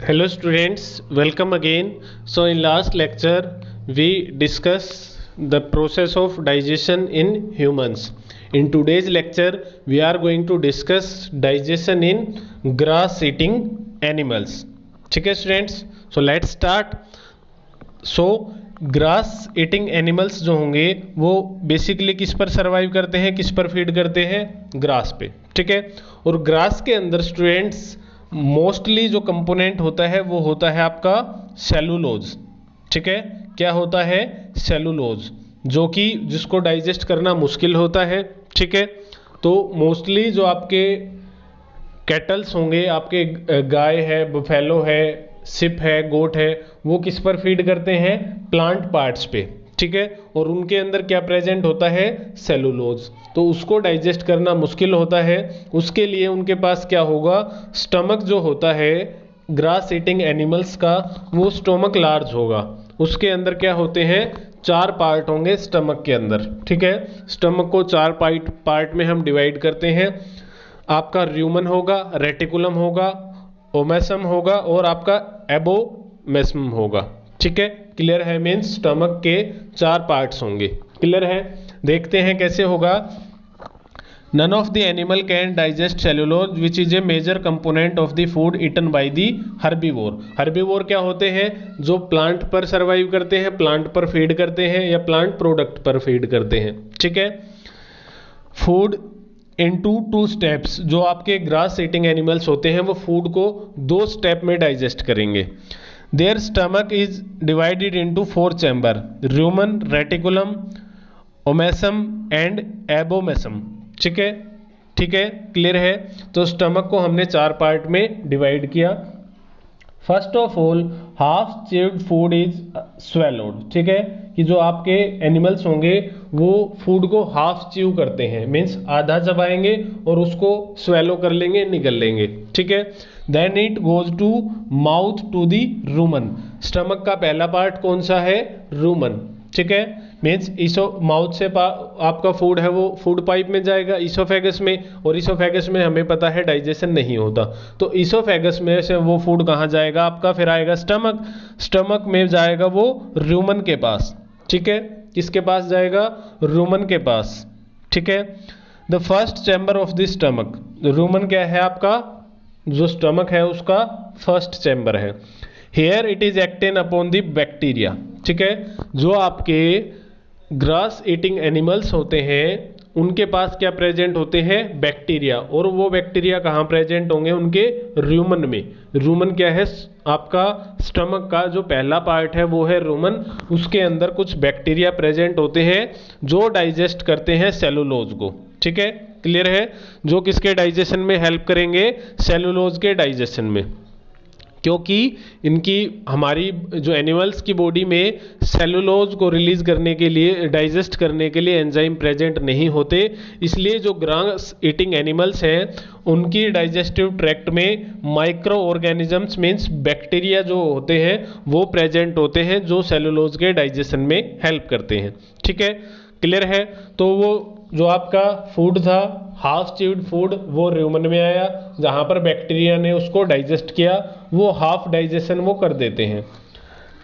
Hello students, welcome again. So in last lecture we discuss the process of digestion in humans. In today's lecture we are going to discuss digestion in grass eating animals. ठीक है students, so let's start. So grass eating animals जो होंगे वो basically किस पर survive करते हैं, किस पर फीड करते हैं, ग्रास पे. ठीक है, और ग्रास के अंदर स्टूडेंट्स मोस्टली जो कंपोनेंट होता है वो होता है आपका सेलुलोज. ठीक है, क्या होता है, सेलुलोज, जो कि जिसको डाइजेस्ट करना मुश्किल होता है. ठीक है, तो मोस्टली जो आपके कैटल्स होंगे, आपके गाय है, बफेलो है, सिप है, गोट है, वो किस पर फीड करते हैं, प्लांट पार्ट्स पे. ठीक है, और उनके अंदर क्या प्रेजेंट होता है, सेलुलोज. तो उसको डाइजेस्ट करना मुश्किल होता है. उसके लिए उनके पास क्या होगा, स्टमक जो होता है ग्रास ईटिंग एनिमल्स का, वो स्टमक लार्ज होगा. उसके अंदर क्या होते हैं, 4 पार्ट होंगे स्टमक के अंदर. ठीक है, स्टमक को 4 पार्ट में हम डिवाइड करते हैं. आपका र्यूमन होगा, रेटिकुलम होगा, ओमेसम होगा और आपका एबोमेसम होगा. ठीक है, क्लियर है, मीन्स स्टमक के 4 पार्ट्स होंगे. क्लियर है, देखते हैं कैसे होगा. None of the animal can digest cellulose which is a major component of the food eaten by the herbivore. Herbivore क्या होते हैं, जो प्लांट पर सर्वाइव करते हैं, प्लांट पर फीड करते हैं या प्लांट प्रोडक्ट पर फीड करते हैं. ठीक है, फूड इनटू 2 स्टेप्स. जो आपके ग्रास ईटिंग एनिमल्स होते हैं वो फूड को 2 स्टेप में डाइजेस्ट करेंगे. Their stomach is divided into 4 chamber, र्यूमन, reticulum, omasum and abomasum. ठीक है, ठीक है, क्लियर है. तो स्टमक को हमने 4 पार्ट में डिवाइड किया. First of all half chewed food is swallowed. ठीक है, कि जो आपके एनिमल्स होंगे वो फूड को हाफ च्यू करते हैं, मीन्स आधा चबाएंगे और उसको स्वेलो कर लेंगे, निगल लेंगे. ठीक है, then it goes to mouth to the rumen. Stomach का पहला पार्ट कौन सा है, रूमन. ठीक है, मीन्स इसो माउथ से आपका फूड है वो फूड पाइप में जाएगा, इसोफेगस में, और इसोफेगस में हमें पता है डाइजेशन नहीं होता. तो इसोफेगस में से वो फूड कहाँ जाएगा आपका, फिर आएगा स्टमक. स्टमक में जाएगा वो रूमन के पास. ठीक है, किसके पास जाएगा, रूमन के पास. ठीक है, the first chamber of the stomach. Rumen क्या है आपका, जो स्टमक है उसका फर्स्ट चैम्बर है. Here it is acted upon the bacteria. ठीक है, जो आपके ग्रास ईटिंग एनिमल्स होते हैं उनके पास क्या प्रेजेंट होते हैं, बैक्टीरिया. और वो बैक्टीरिया कहाँ प्रेजेंट होंगे, उनके रूमन में. रूमन क्या है, आपका स्टमक का जो पहला पार्ट है वो है रूमन. उसके अंदर कुछ बैक्टीरिया प्रेजेंट होते हैं जो डाइजेस्ट करते हैं सेलुलोज को. ठीक है, क्लियर है, जो किसके डाइजेशन में हेल्प करेंगे, सेलुलोज के डाइजेशन में. क्योंकि इनकी हमारी जो एनिमल्स की बॉडी में सेलुलोज को रिलीज करने के लिए, डाइजेस्ट करने के लिए एंजाइम प्रेजेंट नहीं होते, इसलिए जो ग्रास ईटिंग एनिमल्स हैं उनकी डाइजेस्टिव ट्रैक्ट में माइक्रो ऑर्गेनिजम्स मीन्स बैक्टीरिया जो होते हैं वो प्रेजेंट होते हैं जो सेलुलोज के डाइजेशन में हेल्प करते हैं. ठीक है, क्लियर है. तो वो जो आपका फूड था हाफ च्यूड फूड वो रूमन में आया, जहाँ पर बैक्टीरिया ने उसको डाइजेस्ट किया, वो हाफ डाइजेशन वो कर देते हैं.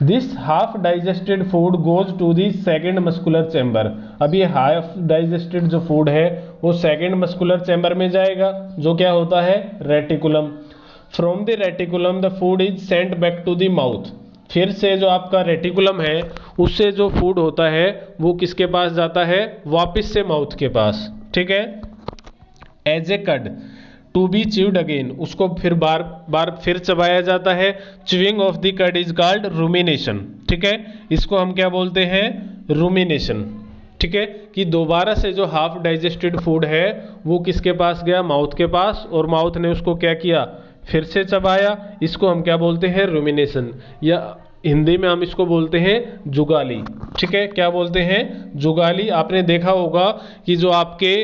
This half digested food goes to the second muscular chamber. अब ये हाफ डाइजेस्टेड जो फूड है वो सेकेंड मस्कुलर चैम्बर में जाएगा, जो क्या होता है, reticulum. From the reticulum the food is sent back to the mouth. फिर से जो आपका रेटिकुलम है उससे जो फूड होता है वो किसके पास जाता है, वापस से माउथ के पास. ठीक है, एज ए कड टू बी च्यूड अगेन. उसको फिर बार बार फिर चबाया जाता है. च्यूइंग ऑफ द कड इज कॉल्ड रूमिनेशन. ठीक है, इसको हम क्या बोलते हैं, रूमिनेशन. ठीक है, कि दोबारा से जो हाफ डाइजेस्टेड फूड है वो किसके पास गया, माउथ के पास, और माउथ ने उसको क्या किया, फिर से चबाया. इसको हम क्या बोलते हैं, रूमिनेशन, या हिंदी में हम इसको बोलते हैं जुगाली. ठीक है, क्या बोलते हैं, जुगाली. आपने देखा होगा कि जो आपके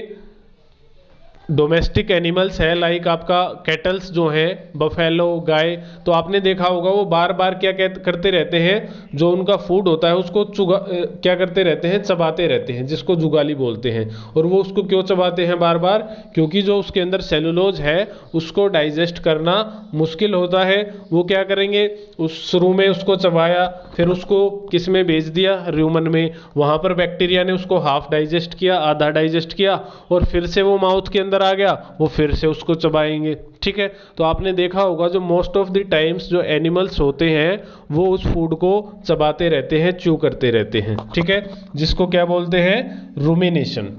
डोमेस्टिक एनिमल्स है लाइक आपका कैटल्स जो है, बफेलो, गाय, तो आपने देखा होगा वो बार बार क्या करते रहते हैं, जो उनका फूड होता है उसको क्या करते रहते हैं, चबाते रहते हैं, जिसको जुगाली बोलते हैं। और वो उसको क्यों चबाते हैं बार बार, क्योंकि जो उसके अंदर सेलुलोज है उसको डाइजेस्ट करना मुश्किल होता है। वो क्या करेंगे, उस शुरू में उसको चबाया, फिर उसको किस में भेज दिया, र्यूमन में, वहाँ पर बैक्टीरिया ने उसको हाफ डाइजेस्ट किया, आधा डाइजेस्ट किया, और फिर से वो माउथ के अंदर आ गया, वो फिर से उसको चबाएंगे। ठीक है, तो आपने देखा होगा जो मोस्ट ऑफ द टाइम्स जो एनिमल्स होते हैं वो उस फूड को चबाते रहते हैं, च्यू करते रहते हैं। ठीक है, जिसको क्या बोलते हैं, रूमिनेशन।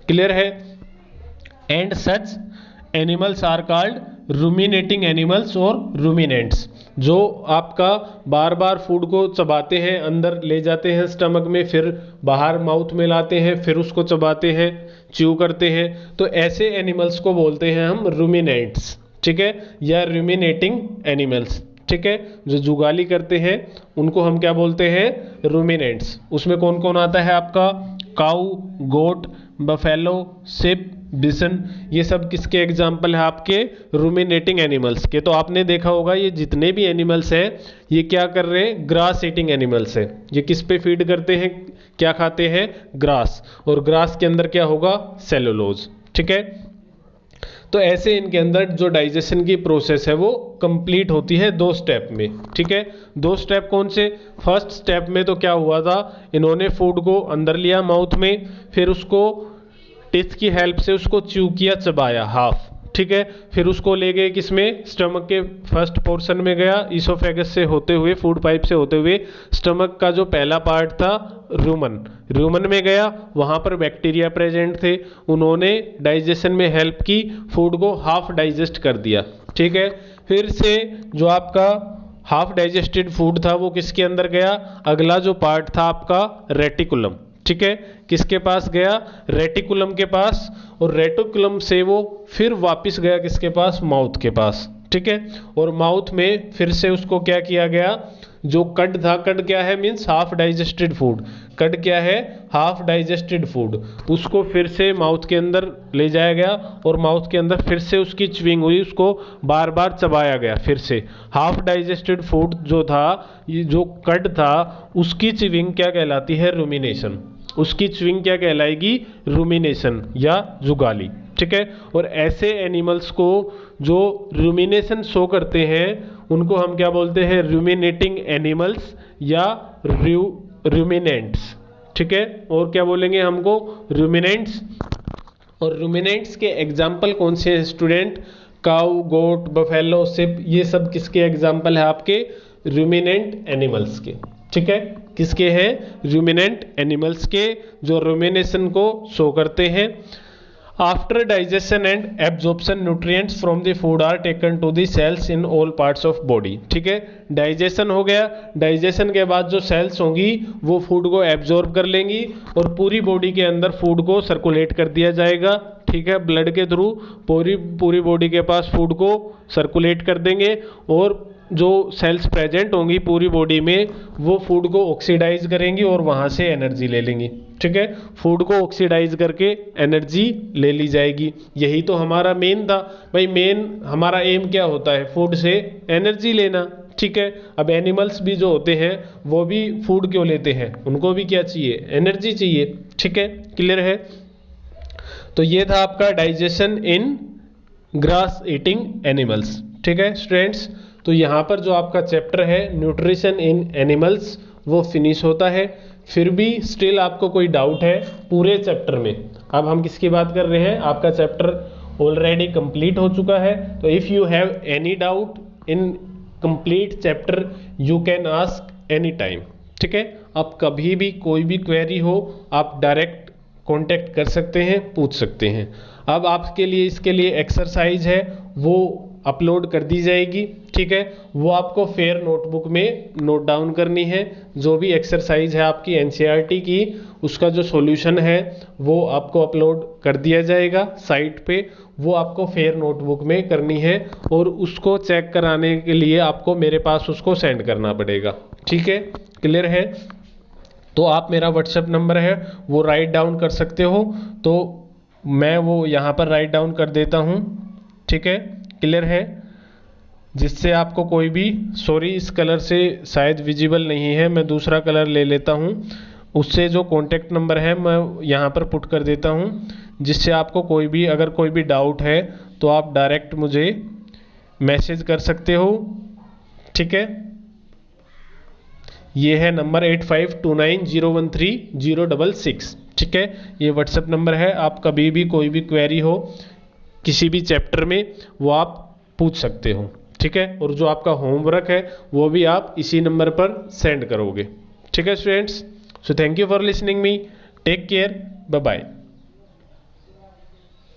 क्लियर है? And such animals are called ruminating animals और रूमिनेंट्स। जो आपका बार बार फूड को चबाते हैं, अंदर ले जाते हैं स्टमक में, फिर बाहर माउथ में लाते हैं, फिर उसको चबाते हैं, च्यू करते हैं, तो ऐसे एनिमल्स को बोलते हैं हम रूमिनेंट्स। ठीक है, या रूमिनेटिंग एनिमल्स। ठीक है, जो जुगाली करते हैं उनको हम क्या बोलते हैं, रूमिनेंट्स। उसमें कौन कौन आता है आपका, काऊ, गोट, बफेलो, शिप, बिसन, ये सब किसके एग्जाम्पल है आपके, रूमिनेटिंग एनिमल्स के। तो आपने देखा होगा ये जितने भी एनिमल्स हैं ये क्या कर रहे हैं, ग्रास ईटिंग एनिमल्स है। ये किस पे फीड करते हैं, क्या खाते हैं, ग्रास, और ग्रास के अंदर क्या होगा, सेलुलोज। ठीक है, तो ऐसे इनके अंदर जो डाइजेशन की प्रोसेस है वो कंप्लीट होती है 2 स्टेप में। ठीक है, 2 स्टेप कौन से, फर्स्ट स्टेप में तो क्या हुआ था, इन्होंने फूड को अंदर लिया माउथ में, फिर उसको टिथ की हेल्प से उसको च्यू किया, चबाया हाफ। ठीक है, फिर उसको ले गए किसमें, स्टमक के फर्स्ट पोर्शन में गया, ईसोफेगस से होते हुए, फूड पाइप से होते हुए स्टमक का जो पहला पार्ट था र्यूमन में गया, वहाँ पर बैक्टीरिया प्रेजेंट थे, उन्होंने डाइजेशन में हेल्प की, फूड को हाफ डाइजेस्ट कर दिया। ठीक है, फिर से जो आपका हाफ डाइजेस्टेड फूड था वो किसके अंदर गया, अगला जो पार्ट था आपका रेटिकुलम। ठीक है, किसके पास गया, रेटिकुलम के पास, और रेटिकुलम से वो फिर वापस गया किसके पास, माउथ के पास। ठीक है, और माउथ में फिर से उसको क्या किया गया, जो कड था, कड क्या है, मीन्स हाफ डाइजेस्टेड फूड, कड क्या है, हाफ डाइजेस्टेड फूड, उसको फिर से माउथ के अंदर ले जाया गया, और माउथ के अंदर फिर से उसकी च्विंग हुई, उसको बार बार चबाया गया। फिर से हाफ डाइजेस्टेड फूड जो था, ये जो कड था, उसकी च्विंग क्या कहलाती है, रूमिनेशन। उसकी च्विंग क्या कहलाएगी, रूमिनेशन या जुगाली। ठीक है, और ऐसे एनिमल्स को जो रूमिनेशन शो करते हैं उनको हम क्या बोलते हैं, रूमिनेटिंग एनिमल्स या रूमिनेंट्स। ठीक है, और क्या बोलेंगे हमको, रूमिनेंट्स। और रूमिनेंट्स के एग्जाम्पल कौन से हैं स्टूडेंट, काऊ, गोट, बफेलो, शिप, ये सब किसके एग्जाम्पल है आपके, रूमिनेंट एनिमल्स के। ठीक है, किसके हैं, रूमिनेंट एनिमल्स के, जो रूमिनेशन को शो करते हैं। After digestion and absorption nutrients from the food are taken to the cells in all parts of body. ठीक है, डाइजेशन हो गया, डाइजेशन के बाद जो सेल्स होंगी वो फूड को एब्जॉर्ब कर लेंगी और पूरी बॉडी के अंदर फूड को सर्कुलेट कर दिया जाएगा। ठीक है, ब्लड के थ्रू पूरी बॉडी के पास फूड को सर्कुलेट कर देंगे, और जो सेल्स प्रेजेंट होंगी पूरी बॉडी में वो फूड को ऑक्सीडाइज करेंगी और वहाँ से एनर्जी ले लेंगी। ठीक है, फूड को ऑक्सीडाइज करके एनर्जी ले ली जाएगी। यही तो हमारा मेन था भाई, मेन हमारा एम क्या होता है, फूड से एनर्जी लेना। ठीक है, अब एनिमल्स भी जो होते हैं वो भी फूड क्यों लेते हैं, उनको भी क्या चाहिए, एनर्जी चाहिए। ठीक है, क्लियर है? तो ये था आपका डाइजेशन इन ग्रास ईटिंग एनिमल्स। ठीक है स्टूडेंट्स, तो यहाँ पर जो आपका चैप्टर है न्यूट्रिशन इन एनिमल्स वो फिनिश होता है। फिर भी स्टिल आपको कोई डाउट है पूरे चैप्टर में, अब हम किसकी बात कर रहे हैं, आपका चैप्टर ऑलरेडी कंप्लीट हो चुका है। तो if you have any doubt in complete chapter you can ask any time. ठीक है, आप कभी भी कोई भी क्वेरी हो आप डायरेक्ट कांटेक्ट कर सकते हैं, पूछ सकते हैं। अब आपके लिए इसके लिए एक्सरसाइज है वो अपलोड कर दी जाएगी। ठीक है, वो आपको फेयर नोटबुक में नोट डाउन करनी है। जो भी एक्सरसाइज है आपकी एनसीईआरटी की उसका जो सॉल्यूशन है वो आपको अपलोड कर दिया जाएगा साइट पे, वो आपको फेयर नोटबुक में करनी है और उसको चेक कराने के लिए आपको मेरे पास उसको सेंड करना पड़ेगा। ठीक है, क्लियर है? तो आप मेरा व्हाट्सएप नंबर है वो राइट डाउन कर सकते हो। तो मैं वो यहाँ पर राइट डाउन कर देता हूँ। ठीक है, क्लियर है, जिससे आपको कोई भी, सॉरी इस कलर से शायद विजिबल नहीं है, मैं दूसरा कलर ले लेता हूँ, उससे जो कॉन्टैक्ट नंबर है मैं यहाँ पर पुट कर देता हूँ, जिससे आपको कोई भी, अगर कोई भी डाउट है तो आप डायरेक्ट मुझे मैसेज कर सकते हो। ठीक है, ये है नंबर 8529013066। ठीक है, ये व्हाट्सएप नंबर है। आप कभी भी कोई भी क्वेरी हो किसी भी चैप्टर में वो आप पूछ सकते हो। ठीक है, और जो आपका होमवर्क है वो भी आप इसी नंबर पर सेंड करोगे। ठीक है students, so thank you for listening me, take care, bye bye.